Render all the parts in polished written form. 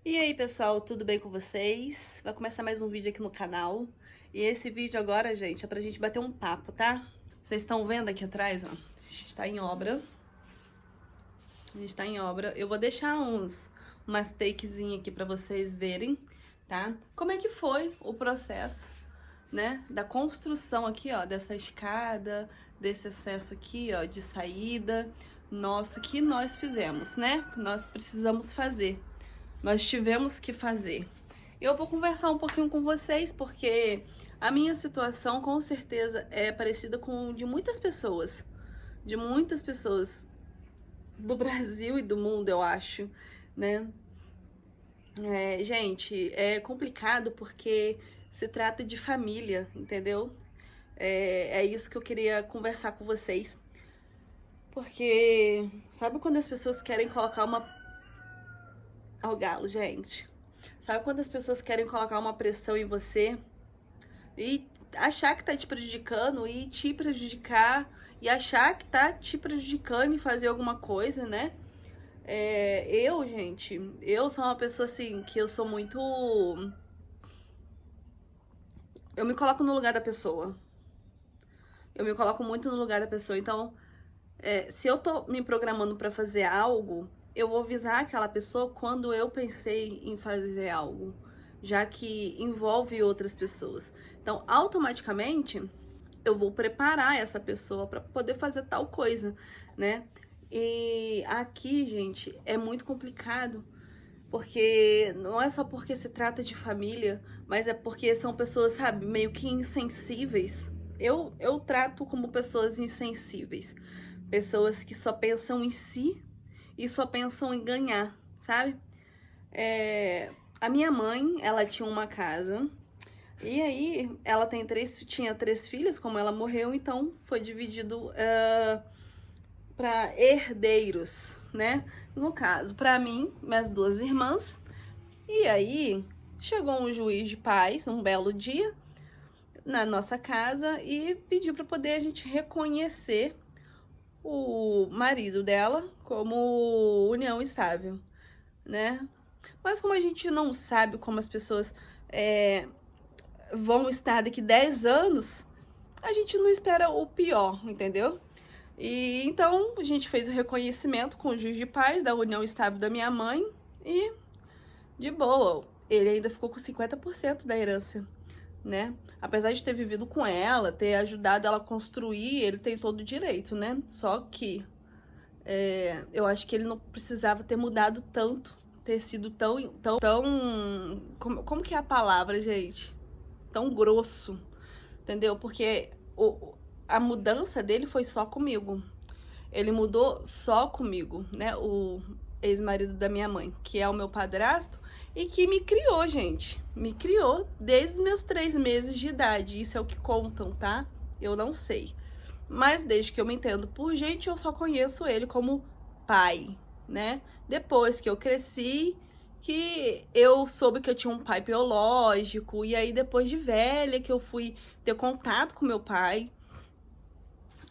E aí, pessoal, tudo bem com vocês? Vai começar mais um vídeo aqui no canal. E esse vídeo agora, gente, é pra gente bater um papo, tá? Vocês estão vendo aqui atrás, ó? A gente tá em obra. A gente tá em obra. Eu vou deixar umas takezinhas aqui pra vocês verem, tá? Como é que foi o processo, né? Da construção aqui, ó, dessa escada, desse acesso aqui, ó, de saída nosso, que nós fizemos, né? Nós precisamos fazer. Nós tivemos que fazer. Eu vou conversar um pouquinho com vocês, porque a minha situação com certeza é parecida com de muitas pessoas do Brasil e do mundo, eu acho, né? Gente, é complicado porque se trata de família, entendeu? É isso que eu queria conversar com vocês. Porque sabe quando as pessoas querem colocar uma... Ó, o galo, gente. Sabe quando as pessoas querem colocar uma pressão em você e achar que tá te prejudicando e te prejudicar e achar que tá te prejudicando e fazer alguma coisa, né? Gente, eu sou uma pessoa assim, que eu sou muito... Eu me coloco no lugar da pessoa. Eu me coloco muito no lugar da pessoa. Então, se eu tô me programando pra fazer algo, eu vou avisar aquela pessoa quando eu pensei em fazer algo, já que envolve outras pessoas. Então, automaticamente, eu vou preparar essa pessoa para poder fazer tal coisa, né? E aqui, gente, é muito complicado, porque não é só porque se trata de família, mas é porque são pessoas, sabe, meio que insensíveis. Eu trato como pessoas insensíveis, pessoas que só pensam em si e só pensam em ganhar, sabe? A minha mãe, ela tinha uma casa, e aí ela tinha três filhas, como ela morreu, então foi dividido para herdeiros, né? No caso, para mim, minhas duas irmãs. E aí chegou um juiz de paz, um belo dia, na nossa casa e pediu para poder a gente reconhecer o marido dela como união estável, né? Mas como a gente não sabe como as pessoas vão estar daqui 10 anos, a gente não espera o pior, entendeu? E então a gente fez o reconhecimento com o juiz de paz da união estável da minha mãe e de boa, ele ainda ficou com 50% da herança, né? Apesar de ter vivido com ela, ter ajudado ela a construir, ele tem todo o direito, né? Só que eu acho que ele não precisava ter mudado tanto, ter sido tão como que é a palavra, gente? Tão grosso, entendeu? Porque a mudança dele foi só comigo. Ele mudou só comigo, né? O ex-marido da minha mãe, que é o meu padrasto, e que me criou, gente. Me criou desde os meus 3 meses de idade. Isso é o que contam, tá? Eu não sei. Mas desde que eu me entendo por gente, eu só conheço ele como pai, né? Depois que eu cresci, que eu soube que eu tinha um pai biológico, e aí depois de velha que eu fui ter contato com meu pai,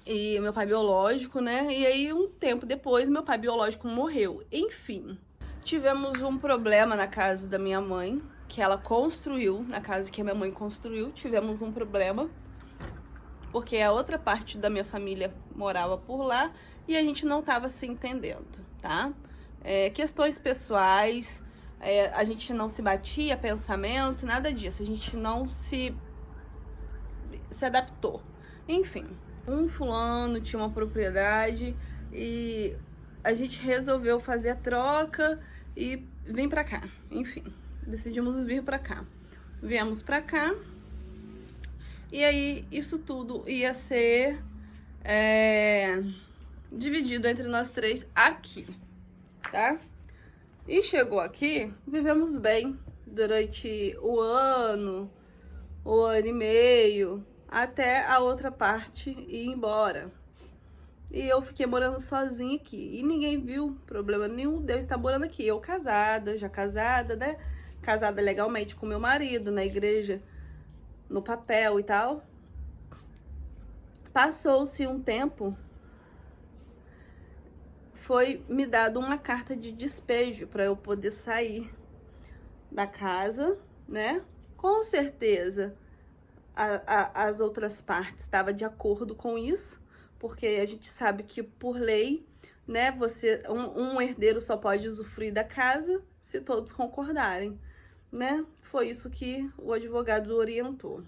e meu pai biológico, né? E aí um tempo depois meu pai biológico morreu. Enfim, tivemos um problema na casa da minha mãe, que ela construiu, na casa que a minha mãe construiu, tivemos um problema, porque a outra parte da minha família morava por lá e a gente não tava se entendendo, tá? Questões pessoais, a gente não se batia, pensamento, nada disso, a gente não se adaptou. Enfim, um fulano tinha uma propriedade e a gente resolveu fazer a troca e vir pra cá. Enfim, decidimos vir pra cá. Viemos pra cá. E aí, isso tudo ia ser dividido entre nós três aqui, tá? E chegou aqui, vivemos bem durante o ano e meio, até a outra parte ir embora. E eu fiquei morando sozinha aqui. E ninguém viu problema nenhum de eu estar morando aqui. Eu casada, já casada, né? Casada legalmente com meu marido, na igreja, no papel e tal. Passou-se um tempo, foi me dado uma carta de despejo para eu poder sair da casa, né? Com certeza as outras partes estavam de acordo com isso, porque a gente sabe que por lei, né, um herdeiro só pode usufruir da casa se todos concordarem, né? Foi isso que o advogado orientou.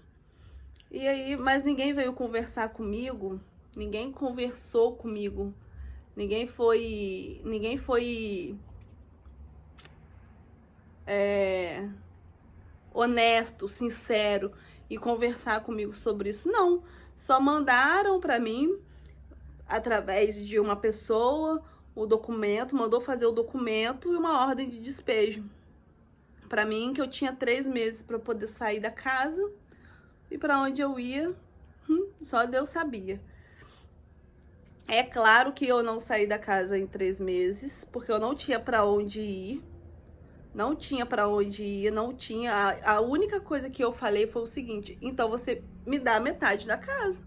E aí, mas ninguém veio conversar comigo, ninguém conversou comigo, ninguém foi honesto, sincero e conversar comigo sobre isso. Não, só mandaram para mim, através de uma pessoa, o documento, mandou fazer o documento e uma ordem de despejo. Para mim, que eu tinha 3 meses para poder sair da casa e para onde eu ia, só Deus sabia. É claro que eu não saí da casa em 3 meses, porque eu não tinha para onde ir. Não tinha pra onde ir, não tinha. A única coisa que eu falei foi o seguinte: então você me dá metade da casa,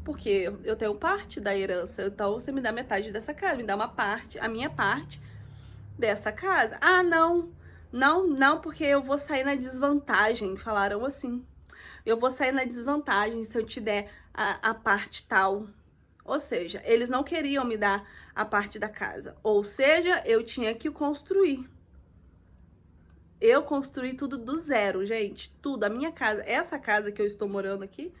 porque eu tenho parte da herança, então você me dá metade dessa casa, me dá uma parte, a minha parte dessa casa. Ah, não, porque eu vou sair na desvantagem, falaram assim. Eu vou sair na desvantagem se eu te der a parte tal. Ou seja, eles não queriam me dar a parte da casa, ou seja, eu tinha que construir. Eu construí tudo do zero, gente, tudo. A minha casa, essa casa que eu estou morando aqui,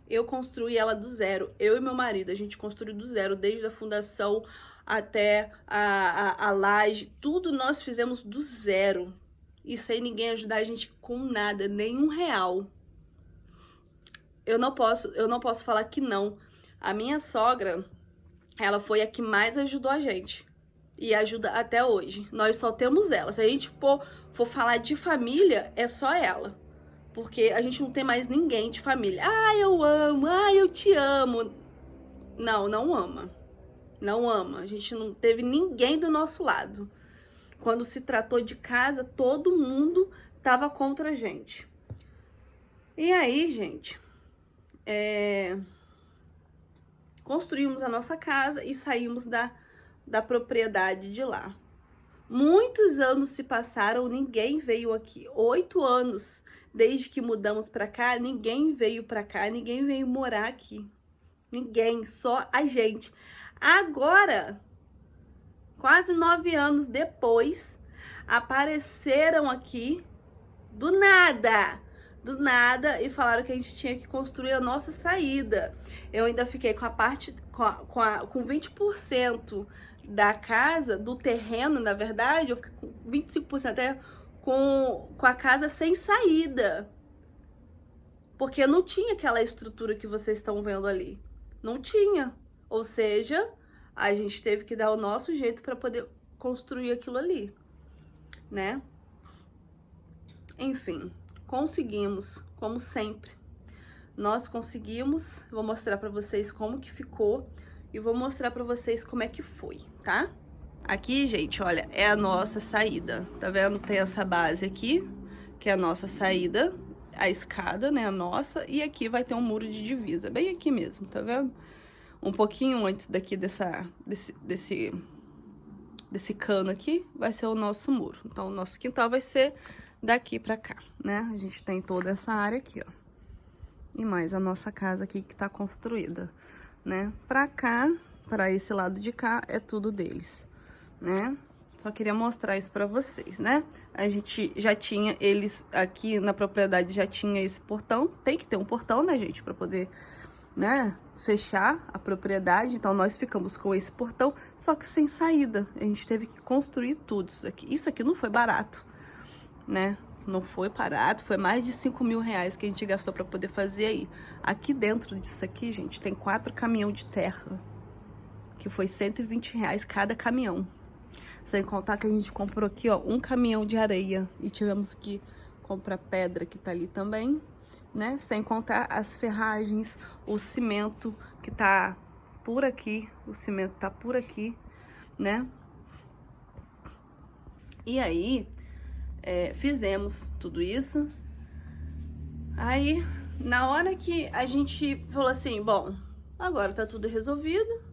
eu construí ela do zero. Eu e meu marido, a gente construiu do zero, desde a fundação até a laje, tudo nós fizemos do zero. E sem ninguém ajudar a gente com nada, nem R$1. Eu não posso falar que não. A minha sogra, ela foi a que mais ajudou a gente. E ajuda até hoje. Nós só temos ela. Se a gente for falar de família, é só ela. Porque a gente não tem mais ninguém de família. Ah, eu amo. Ah, eu te amo. Não ama. Não ama. A gente não teve ninguém do nosso lado. Quando se tratou de casa, todo mundo tava contra a gente. E aí, gente, construímos a nossa casa e saímos da propriedade de lá. Muitos anos se passaram, ninguém veio aqui. 8 anos desde que mudamos pra cá, ninguém veio pra cá, ninguém veio morar aqui. Ninguém, só a gente. Agora, quase 9 anos depois, apareceram aqui do nada, e falaram que a gente tinha que construir a nossa saída. Eu ainda fiquei com a parte, com 20% da casa, do terreno, na verdade, eu fiquei com 25% com a casa sem saída. Porque não tinha aquela estrutura que vocês estão vendo ali. Não tinha. Ou seja, a gente teve que dar o nosso jeito para poder construir aquilo ali, né? Enfim, conseguimos, como sempre. Nós conseguimos. Vou mostrar para vocês como que ficou e vou mostrar para vocês como é que foi, tá? Aqui, gente, olha, é a nossa saída. Tá vendo? Tem essa base aqui, que é a nossa saída, a escada, né, a nossa, e aqui vai ter um muro de divisa, bem aqui mesmo, tá vendo? Um pouquinho antes daqui desse cano aqui, vai ser o nosso muro. Então, o nosso quintal vai ser daqui pra cá, né? A gente tem toda essa área aqui, ó. E mais a nossa casa aqui que tá construída, né? Pra cá, pra esse lado de cá, é tudo deles, né? Só queria mostrar isso pra vocês, né? A gente já tinha, eles aqui na propriedade já tinha esse portão. Tem que ter um portão, né, gente? Pra poder, né, fechar a propriedade. Então, nós ficamos com esse portão, só que sem saída. A gente teve que construir tudo isso aqui. Isso aqui não foi barato, né? Não foi barato, foi mais de R$5.000 que a gente gastou pra poder fazer aí. Aqui dentro disso aqui, gente, tem 4 caminhões de terra, que foi R$120 cada caminhão. Sem contar que a gente comprou aqui, ó, um caminhão de areia. E tivemos que comprar pedra que tá ali também, né? Sem contar as ferragens, o cimento que tá por aqui. O cimento tá por aqui, né? E aí, fizemos tudo isso. Aí, na hora que a gente falou assim, bom, agora tá tudo resolvido.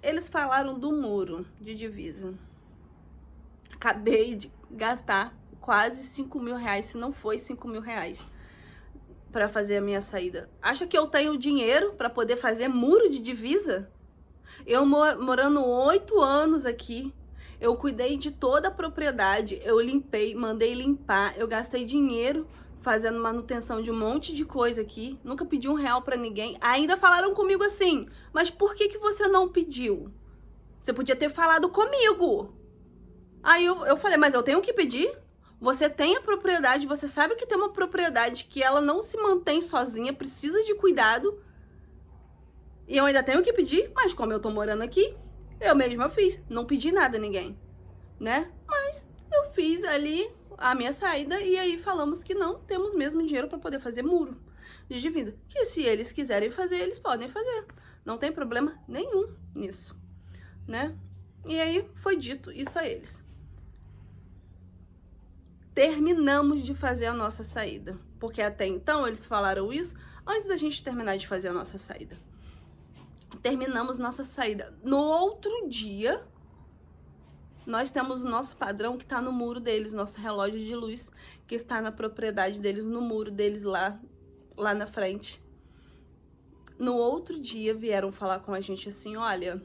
Eles falaram do muro de divisa. Acabei de gastar quase 5 mil reais, se não foi 5 mil reais, pra fazer a minha saída. Acha que eu tenho dinheiro pra poder fazer muro de divisa? Eu morando 8 anos aqui, eu cuidei de toda a propriedade, eu limpei, mandei limpar, eu gastei dinheiro fazendo manutenção de um monte de coisa aqui, nunca pedi R$1 pra ninguém. Ainda falaram comigo assim, mas por que que você não pediu? Você podia ter falado comigo. Aí eu falei, mas eu tenho que pedir? Você tem a propriedade, você sabe que tem uma propriedade que ela não se mantém sozinha, precisa de cuidado. E eu ainda tenho que pedir, mas como eu tô morando aqui, eu mesma fiz. Não pedi nada a ninguém, né? Mas eu fiz ali a minha saída e aí falamos que não temos mesmo dinheiro para poder fazer muro de divisa. Que se eles quiserem fazer, eles podem fazer. Não tem problema nenhum nisso, né? E aí foi dito isso a eles. Terminamos de fazer a nossa saída, porque até então eles falaram isso antes da gente terminar de fazer a nossa saída. Terminamos nossa saída. No outro dia, nós temos o nosso padrão que está no muro deles, nosso relógio de luz, que está na propriedade deles, no muro deles lá na frente. No outro dia, vieram falar com a gente assim, olha,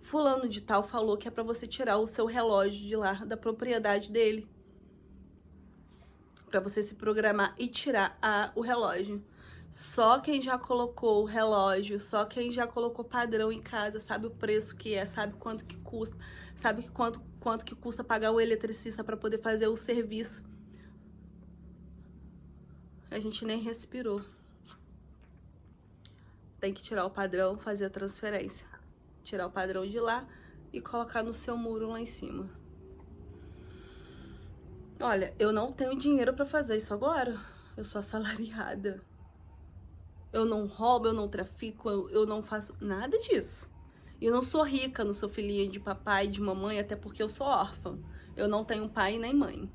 fulano de tal falou que é para você tirar o seu relógio de lá, da propriedade dele. Para você se programar e tirar o relógio. Só quem já colocou o relógio, só quem já colocou padrão em casa, sabe o preço que é, sabe quanto que custa, sabe quanto que custa pagar o eletricista para poder fazer o serviço. A gente nem respirou. Tem que tirar o padrão, fazer a transferência. Tirar o padrão de lá e colocar no seu muro lá em cima. Olha, eu não tenho dinheiro para fazer isso agora. Eu sou assalariada. Eu não roubo, eu não trafico, eu não faço nada disso. Eu não sou rica, não sou filhinha de papai, de mamãe, até porque eu sou órfã. Eu não tenho pai nem mãe.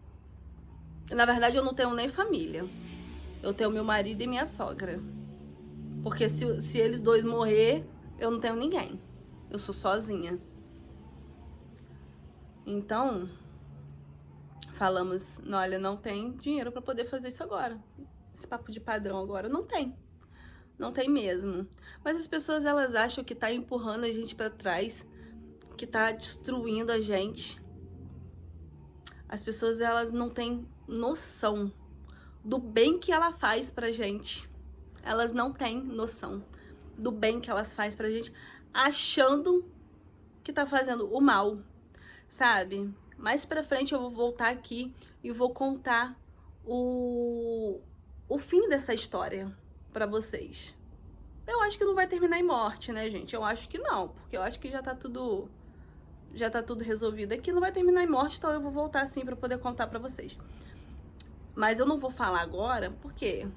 Na verdade, eu não tenho nem família. Eu tenho meu marido e minha sogra. Porque se eles dois morrer, eu não tenho ninguém. Eu sou sozinha. Então, falamos, olha, não tem dinheiro para poder fazer isso agora. Esse papo de padrão agora não tem. Não tem mesmo. Mas as pessoas, elas acham que tá empurrando a gente pra trás, que tá destruindo a gente. As pessoas, elas não têm noção do bem que ela faz pra gente. Elas não têm noção do bem que elas faz pra gente, achando que tá fazendo o mal, sabe? Mais pra frente eu vou voltar aqui e vou contar o fim dessa história pra vocês. Eu acho que não vai terminar em morte, né, gente? Eu acho que não, porque eu acho que já tá tudo resolvido aqui, não vai terminar em morte, então eu vou voltar assim pra poder contar pra vocês. Mas eu não vou falar agora, porque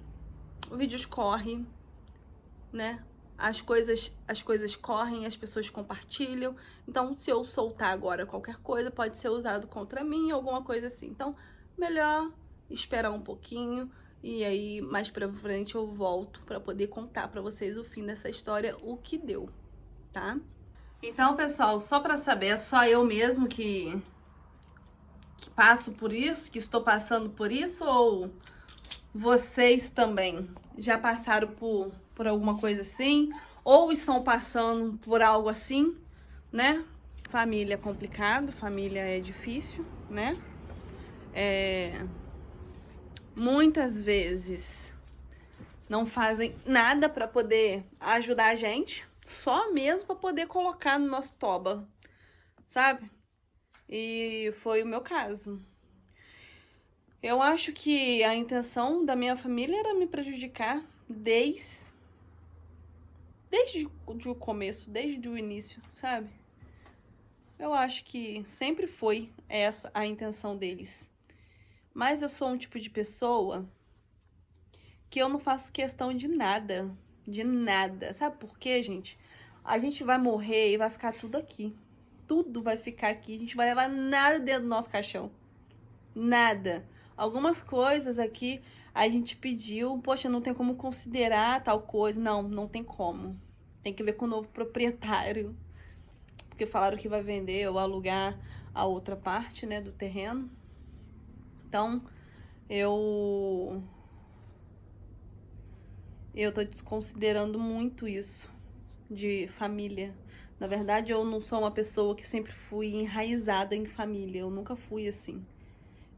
o vídeo corre, né? As coisas correm, as pessoas compartilham. Então, se eu soltar agora qualquer coisa, pode ser usado contra mim, alguma coisa assim. Então, melhor esperar um pouquinho. E aí, mais pra frente, eu volto pra poder contar pra vocês o fim dessa história, o que deu, tá? Então, pessoal, só pra saber, é só eu mesmo que passo por isso, que estou passando por isso, ou vocês também já passaram por alguma coisa assim, ou estão passando por algo assim, né? Família é complicado, família é difícil, né? Muitas vezes não fazem nada para poder ajudar a gente, só mesmo para poder colocar no nosso toba, sabe? E foi o meu caso. Eu acho que a intenção da minha família era me prejudicar desde o começo, desde o início, sabe? Eu acho que sempre foi essa a intenção deles. Mas eu sou um tipo de pessoa que eu não faço questão de nada, de nada. Sabe por quê, gente? A gente vai morrer e vai ficar tudo aqui. Tudo vai ficar aqui. A gente vai levar nada dentro do nosso caixão. Nada. Algumas coisas aqui a gente pediu, poxa, não tem como considerar tal coisa. Não, não tem como. Tem que ver com o novo proprietário. porque falaram que vai vender ou alugar a outra parte, né, do terreno. Então, eu tô desconsiderando muito isso de família. Na verdade, eu não sou uma pessoa que sempre fui enraizada em família. Eu nunca fui assim.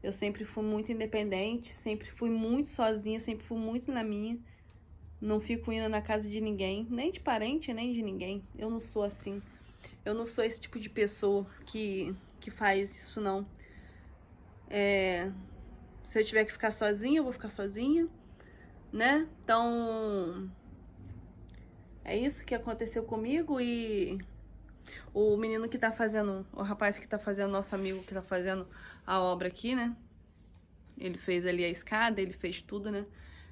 Eu sempre fui muito independente, sempre fui muito sozinha, sempre fui muito na minha. Não fico indo na casa de ninguém, nem de parente, nem de ninguém. Eu não sou assim. Eu não sou esse tipo de pessoa que faz isso, não. Se eu tiver que ficar sozinha, eu vou ficar sozinha, né? Então, é isso que aconteceu comigo. E o menino que tá fazendo, o rapaz que tá fazendo, nosso amigo que tá fazendo a obra aqui, né? Ele fez ali a escada, ele fez tudo, né?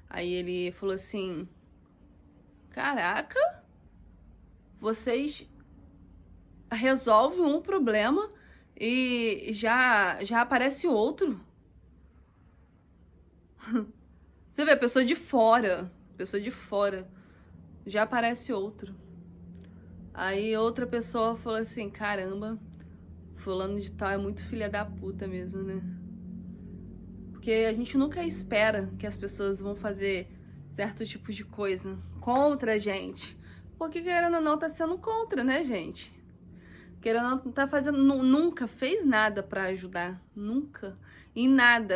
Aí ele falou assim: caraca, vocês resolvem um problema e já aparece outro. Você vê, pessoa de fora, já aparece outro. Aí outra pessoa falou assim: caramba, fulano de tal é muito filha da puta mesmo, né? Porque a gente nunca espera que as pessoas vão fazer certo tipo de coisa contra a gente. Porque querendo ou não, tá sendo contra, né, gente? Querendo ou não, tá fazendo, nunca fez nada pra ajudar. Nunca. Em nada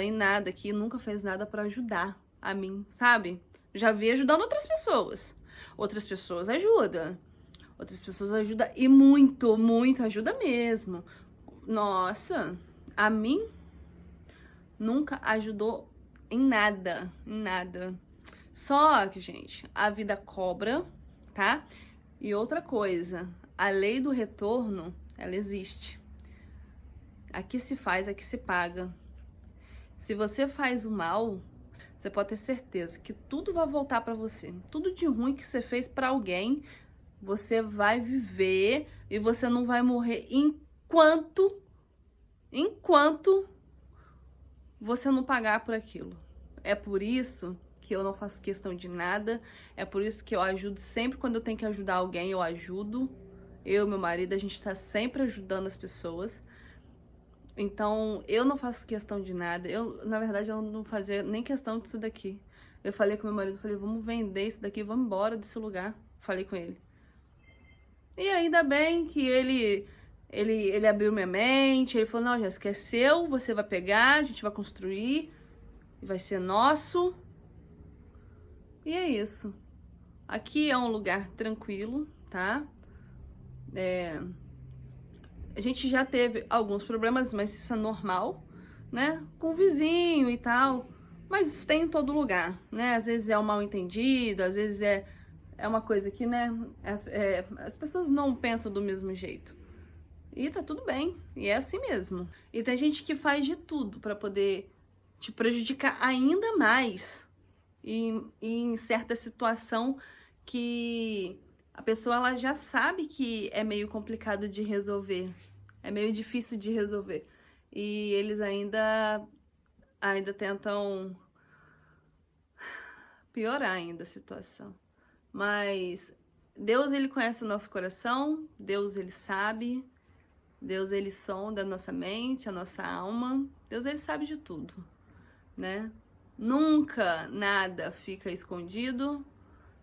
aqui, nunca fez nada pra ajudar a mim, sabe? Já vi ajudando outras pessoas. Outras pessoas ajudam. Outras pessoas ajudam e muito, muito ajuda mesmo. Nossa, a mim nunca ajudou em nada, em nada. Só que, gente, a vida cobra, tá? E outra coisa, a lei do retorno, ela existe. Aqui se faz, aqui se paga. Se você faz o mal, você pode ter certeza que tudo vai voltar pra você. Tudo de ruim que você fez pra alguém, você vai viver e você não vai morrer enquanto você não pagar por aquilo. É por isso que eu não faço questão de nada, é por isso que eu ajudo sempre quando eu tenho que ajudar alguém, eu ajudo. Eu e meu marido, a gente tá sempre ajudando as pessoas. Então, eu não faço questão de nada. Na verdade, eu não fazia nem questão disso daqui. Eu falei com meu marido, falei, vamos vender isso daqui, vamos embora desse lugar. Falei com ele. E ainda bem que ele abriu minha mente, ele falou, não, Jéssica, é seu, você vai pegar, a gente vai construir, vai ser nosso. E é isso. Aqui é um lugar tranquilo, tá? A gente já teve alguns problemas, mas isso é normal, né? Com o vizinho e tal. Mas isso tem em todo lugar, né? Às vezes é um mal entendido, às vezes é uma coisa que, né? As pessoas não pensam do mesmo jeito. E tá tudo bem, e é assim mesmo. E tem gente que faz de tudo pra poder te prejudicar ainda mais. E em certa situação que a pessoa ela já sabe que é meio complicado de resolver, é meio difícil de resolver. E eles ainda tentam piorar ainda a situação. Mas Deus, ele conhece o nosso coração, Deus, ele sabe, Deus, ele sonda a nossa mente, a nossa alma, Deus, ele sabe de tudo, né? Nunca nada fica escondido.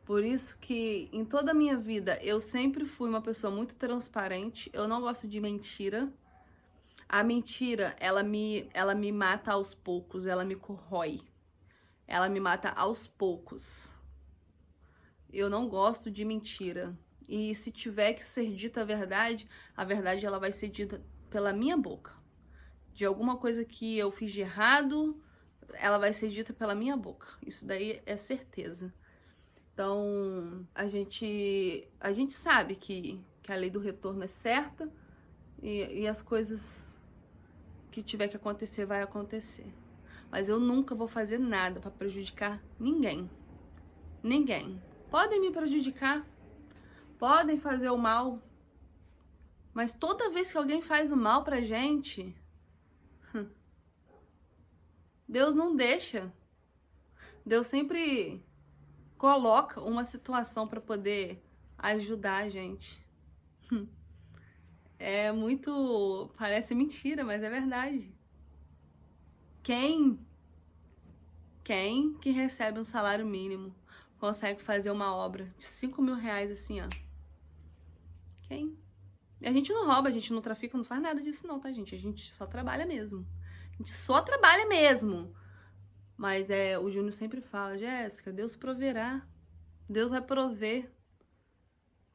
Por isso que em toda a minha vida eu sempre fui uma pessoa muito transparente. Eu não gosto de mentira. A mentira, ela me mata aos poucos, ela me corrói. Ela me mata aos poucos. Eu não gosto de mentira. E se tiver que ser dita a verdade ela vai ser dita pela minha boca. De alguma coisa que eu fiz de errado, ela vai ser dita pela minha boca. Isso daí é certeza. Então, a gente sabe que a lei do retorno é certa e as coisas que tiver que acontecer, vai acontecer. Mas eu nunca vou fazer nada para prejudicar ninguém. Ninguém. Podem me prejudicar, podem fazer o mal, mas toda vez que alguém faz o mal pra gente, Deus não deixa. Deus sempre coloca uma situação para poder ajudar a gente. É muito... Parece mentira, mas é verdade. Quem que recebe um salário mínimo consegue fazer uma obra de 5 mil reais assim, ó? Quem? A gente não rouba, a gente não trafica, não faz nada disso não, tá, gente? A gente só trabalha mesmo. A gente só trabalha mesmo. Mas o Júnior sempre fala, Jéssica, Deus proverá. Deus vai prover.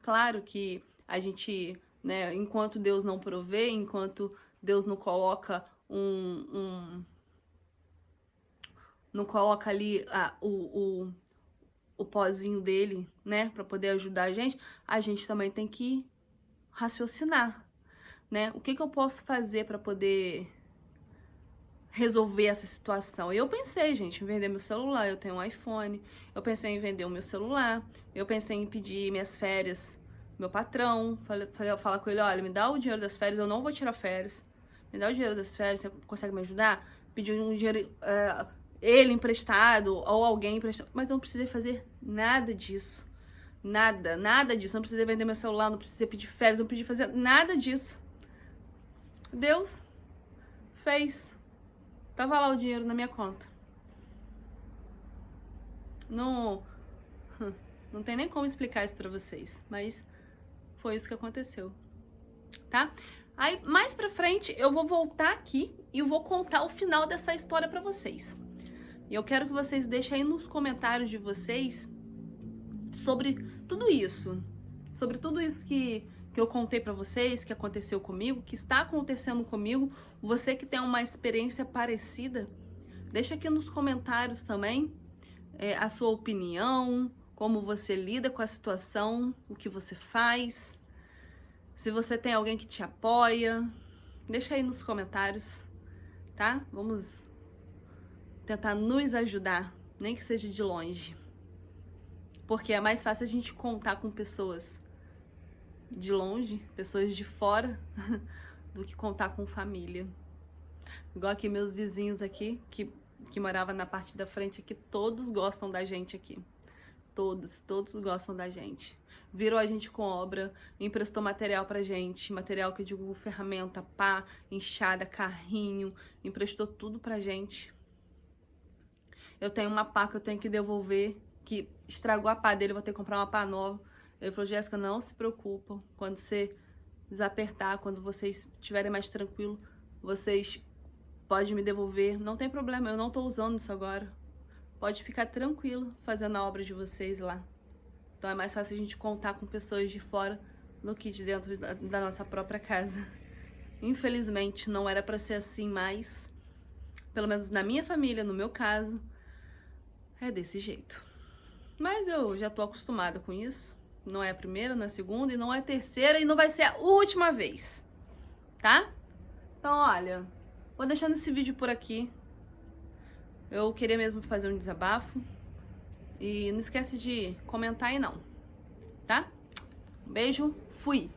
Claro que a gente, né, enquanto Deus não provê, enquanto Deus não coloca não coloca ali o pozinho dele, né, pra poder ajudar a gente também tem que raciocinar, né? O que que eu posso fazer pra poder resolver essa situação? Eu pensei, gente, em vender meu celular, eu tenho um iPhone, eu pensei em vender o meu celular, eu pensei em pedir minhas férias, meu patrão, falei falar com ele, olha, me dá o dinheiro das férias, eu não vou tirar férias, me dá o dinheiro das férias, você consegue me ajudar? Pedir um dinheiro, ele emprestado, ou alguém emprestado, mas eu não precisei fazer nada disso, nada disso, não precisei vender meu celular, não precisei pedir férias, não precisei fazer nada disso. Deus fez. Tava lá o dinheiro na minha conta. Não tem nem como explicar isso pra vocês, mas foi isso que aconteceu, tá? Aí, mais pra frente, eu vou voltar aqui e eu vou contar o final dessa história pra vocês. E eu quero que vocês deixem aí nos comentários de vocês sobre tudo isso. Sobre tudo isso que eu contei pra vocês, que aconteceu comigo, que está acontecendo comigo. Você que tem uma experiência parecida, deixa aqui nos comentários também a sua opinião, como você lida com a situação, o que você faz. Se você tem alguém que te apoia, deixa aí nos comentários, tá? Vamos tentar nos ajudar, nem que seja de longe. Porque é mais fácil a gente contar com pessoas de longe, pessoas de fora, do que contar com família. Igual aqui meus vizinhos aqui, que moravam na parte da frente aqui, todos gostam da gente aqui. Todos gostam da gente. Virou a gente com obra, emprestou material pra gente, material que eu digo, ferramenta, pá, enxada, carrinho, emprestou tudo pra gente. Eu tenho uma pá que eu tenho que devolver, que estragou a pá dele, eu vou ter que comprar uma pá nova. Ele falou, Jéssica, não se preocupa, quando você desapertar, quando vocês estiverem mais tranquilos, vocês podem me devolver, não tem problema, eu não tô usando isso agora. Pode ficar tranquilo fazendo a obra de vocês lá. Então é mais fácil a gente contar com pessoas de fora do que de dentro da nossa própria casa. Infelizmente, não era pra ser assim, mas pelo menos na minha família, no meu caso, é desse jeito. Mas eu já tô acostumada com isso. Não é a primeira, não é a segunda, e não é a terceira, e não vai ser a última vez, tá? Então, olha, vou deixando esse vídeo por aqui. Eu queria mesmo fazer um desabafo. E não esquece de comentar aí não, tá? Um beijo, fui!